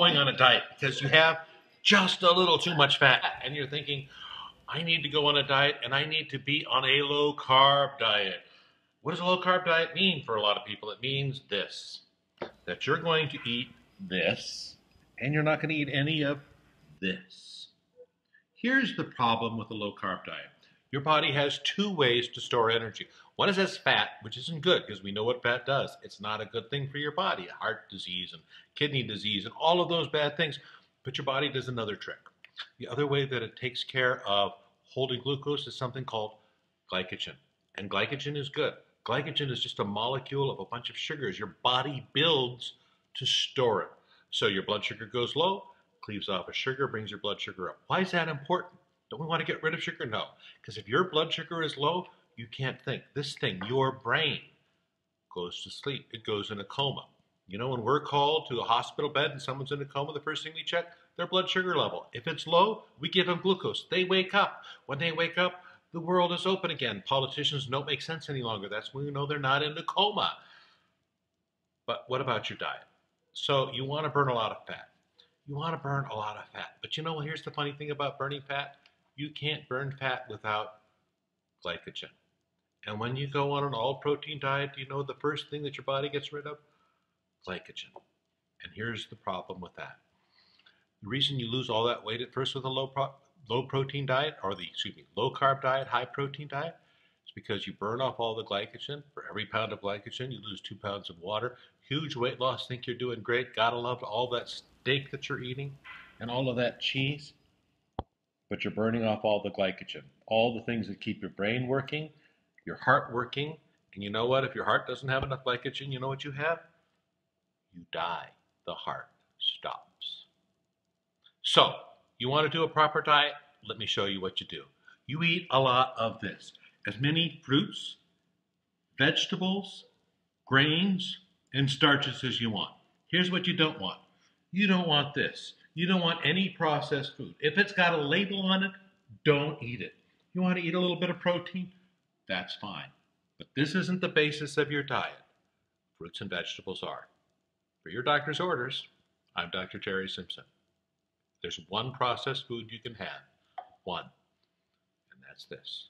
going on a diet because you have just a little too much fat and you're thinking, I need to go on a diet and I need to be on a low carb diet. What does a low carb diet mean for a lot of people? It means this, that you're going to eat this and you're not going to eat any of this. Here's the problem with a low carb diet. Your body has two ways to store energy. One is as fat, which isn't good because we know what fat does. It's not a good thing for your body. Heart disease and kidney disease and all of those bad things. But your body does another trick. The other way that it takes care of holding glucose is something called glycogen. And glycogen is good. Glycogen is just a molecule of a bunch of sugars your body builds to store it. So your blood sugar goes low, cleaves off a sugar, brings your blood sugar up. Why is that important? Don't we want to get rid of sugar? No. Because if your blood sugar is low, you can't think. This thing, your brain, goes to sleep. It goes in a coma. You know, when we're called to a hospital bed and someone's in a coma, the first thing we check, their blood sugar level. If it's low, we give them glucose. They wake up. When they wake up, the world is open again. Politicians don't make sense any longer. That's when we know they're not in a coma. But what about your diet? So you want to burn a lot of fat. You want to burn a lot of fat. But you know, here's the funny thing about burning fat. You can't burn fat without glycogen. And when you go on an all-protein diet, you know the first thing that your body gets rid of? Glycogen. And here's the problem with that. The reason you lose all that weight at first with a low-protein diet, or the, low-carb diet, high-protein diet, is because you burn off all the glycogen. For every pound of glycogen, you lose 2 pounds of water. Huge weight loss, think you're doing great. Gotta love all that steak that you're eating and all of that cheese. But you're burning off all the glycogen, all the things that keep your brain working, your heart working. And you know what? If your heart doesn't have enough glycogen, you know what you have? You die. The heart stops. So, you want to do a proper diet? Let me show you what you do. You eat a lot of this. As many fruits, vegetables, grains, and starches as you want. Here's what you don't want. You don't want this. You don't want any processed food. If it's got a label on it, don't eat it. You want to eat a little bit of protein? That's fine. But this isn't the basis of your diet. Fruits and vegetables are. For your doctor's orders, I'm Dr. Terry Simpson. There's one processed food you can have. One. And that's this.